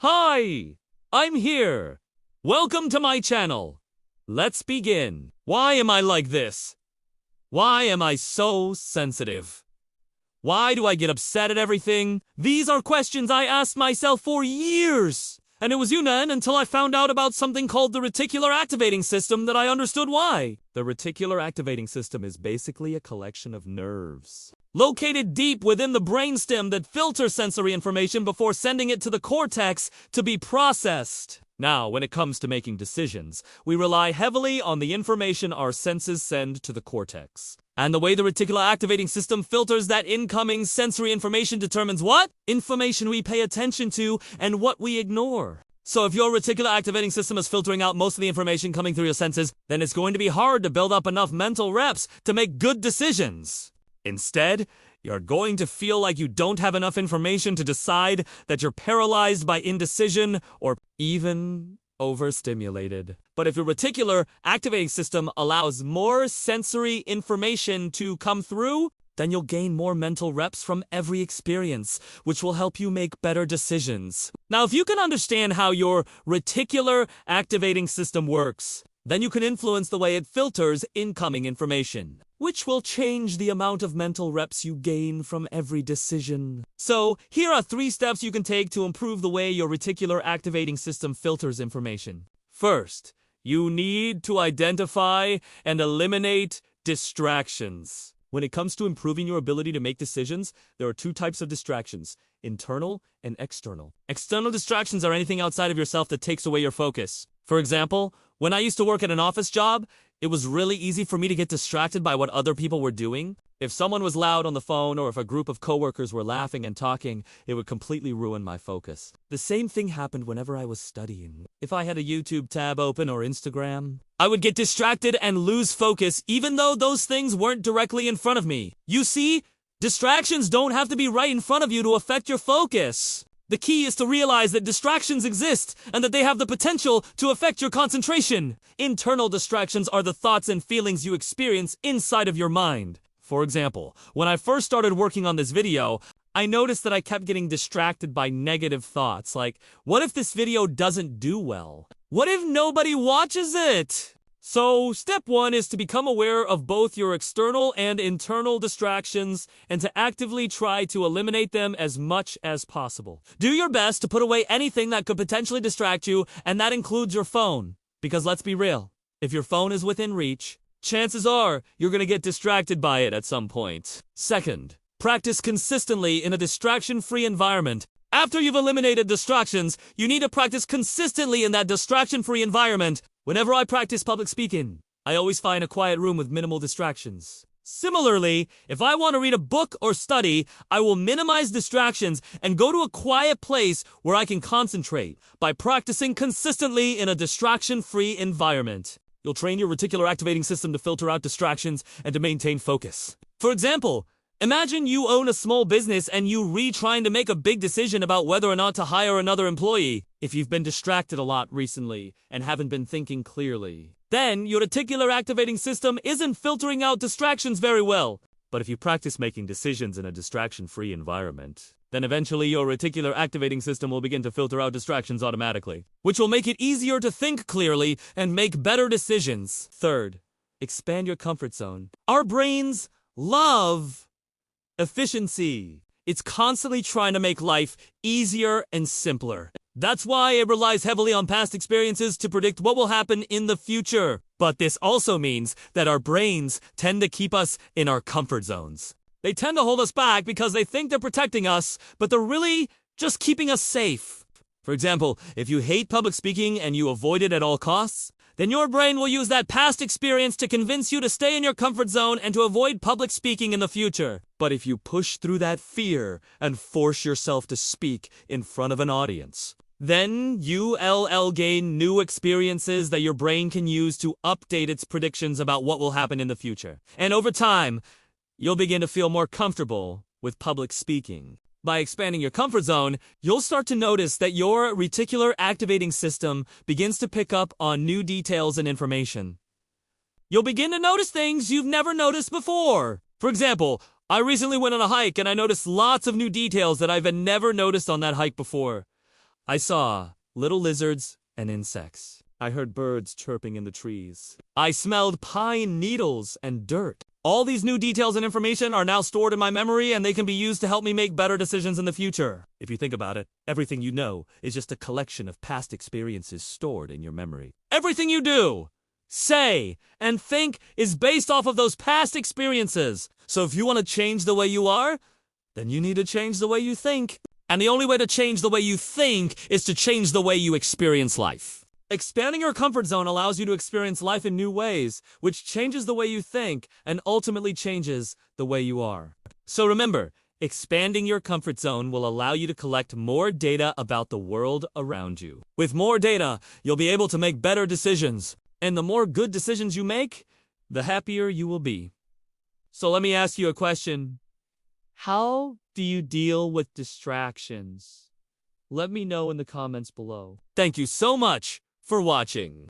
Hi, I'm here. Welcome to my channel. Let's begin. Why am I like this? Why am I so sensitive? Why do I get upset at everything? These are questions I asked myself for years. And it was until I found out about something called the reticular activating system that I understood why. The reticular activating system is basically a collection of nerves located deep within the brainstem that filter sensory information before sending it to the cortex to be processed. Now, when it comes to making decisions, we rely heavily on the information our senses send to the cortex. And the way the reticular activating system filters that incoming sensory information determines what information we pay attention to and what we ignore. So if your reticular activating system is filtering out most of the information coming through your senses, then it's going to be hard to build up enough mental reps to make good decisions. Instead, you're going to feel like you don't have enough information to decide, that you're paralyzed by indecision or even overstimulated. But if your reticular activating system allows more sensory information to come through, then you'll gain more mental reps from every experience, which will help you make better decisions. Now, if you can understand how your reticular activating system works, then you can influence the way it filters incoming information, which will change the amount of mental reps you gain from every decision. So, here are 3 steps you can take to improve the way your reticular activating system filters information. First, you need to identify and eliminate distractions. When it comes to improving your ability to make decisions, there are 2 types of distractions: internal and external. External distractions are anything outside of yourself that takes away your focus. For example, when I used to work at an office job, it was really easy for me to get distracted by what other people were doing. If someone was loud on the phone or if a group of coworkers were laughing and talking, it would completely ruin my focus. The same thing happened whenever I was studying. If I had a YouTube tab open or Instagram, I would get distracted and lose focus even though those things weren't directly in front of me. You see, distractions don't have to be right in front of you to affect your focus. The key is to realize that distractions exist and that they have the potential to affect your concentration. Internal distractions are the thoughts and feelings you experience inside of your mind. For example, when I first started working on this video, I noticed that I kept getting distracted by negative thoughts like, what if this video doesn't do well? What if nobody watches it? So, step 1 is to become aware of both your external and internal distractions and to actively try to eliminate them as much as possible. Do your best to put away anything that could potentially distract you, and that includes your phone. Because let's be real, if your phone is within reach, chances are you're going to get distracted by it at some point. Second, practice consistently in a distraction-free environment. After you've eliminated distractions, you need to practice consistently in that distraction-free environment. Whenever I practice public speaking, I always find a quiet room with minimal distractions. Similarly, if I want to read a book or study, I will minimize distractions and go to a quiet place where I can concentrate by practicing consistently in a distraction-free environment. You'll train your reticular activating system to filter out distractions and to maintain focus. For example, imagine you own a small business and you're trying to make a big decision about whether or not to hire another employee. If you've been distracted a lot recently and haven't been thinking clearly, then your reticular activating system isn't filtering out distractions very well. But if you practice making decisions in a distraction-free environment, then eventually your reticular activating system will begin to filter out distractions automatically, which will make it easier to think clearly and make better decisions. Third, expand your comfort zone. Our brains love efficiency. It's constantly trying to make life easier and simpler. That's why it relies heavily on past experiences to predict what will happen in the future. But this also means that our brains tend to keep us in our comfort zones. They tend to hold us back because they think they're protecting us, but they're really just keeping us safe. For example, if you hate public speaking and you avoid it at all costs, then your brain will use that past experience to convince you to stay in your comfort zone and to avoid public speaking in the future. But if you push through that fear and force yourself to speak in front of an audience, then you'll gain new experiences that your brain can use to update its predictions about what will happen in the future. And over time, you'll begin to feel more comfortable with public speaking. By expanding your comfort zone, you'll start to notice that your reticular activating system begins to pick up on new details and information. You'll begin to notice things you've never noticed before. For example, I recently went on a hike and I noticed lots of new details that I've never noticed on that hike before. I saw little lizards and insects. I heard birds chirping in the trees. I smelled pine needles and dirt. All these new details and information are now stored in my memory, and they can be used to help me make better decisions in the future. If you think about it, everything you know is just a collection of past experiences stored in your memory. Everything you do, say, and think is based off of those past experiences. So if you want to change the way you are, then you need to change the way you think. And the only way to change the way you think is to change the way you experience life. Expanding your comfort zone allows you to experience life in new ways, which changes the way you think and ultimately changes the way you are. So remember, expanding your comfort zone will allow you to collect more data about the world around you. With more data, you'll be able to make better decisions. And the more good decisions you make, the happier you will be. So let me ask you a question. How do you deal with distractions? Let me know in the comments below. Thank you so much for watching.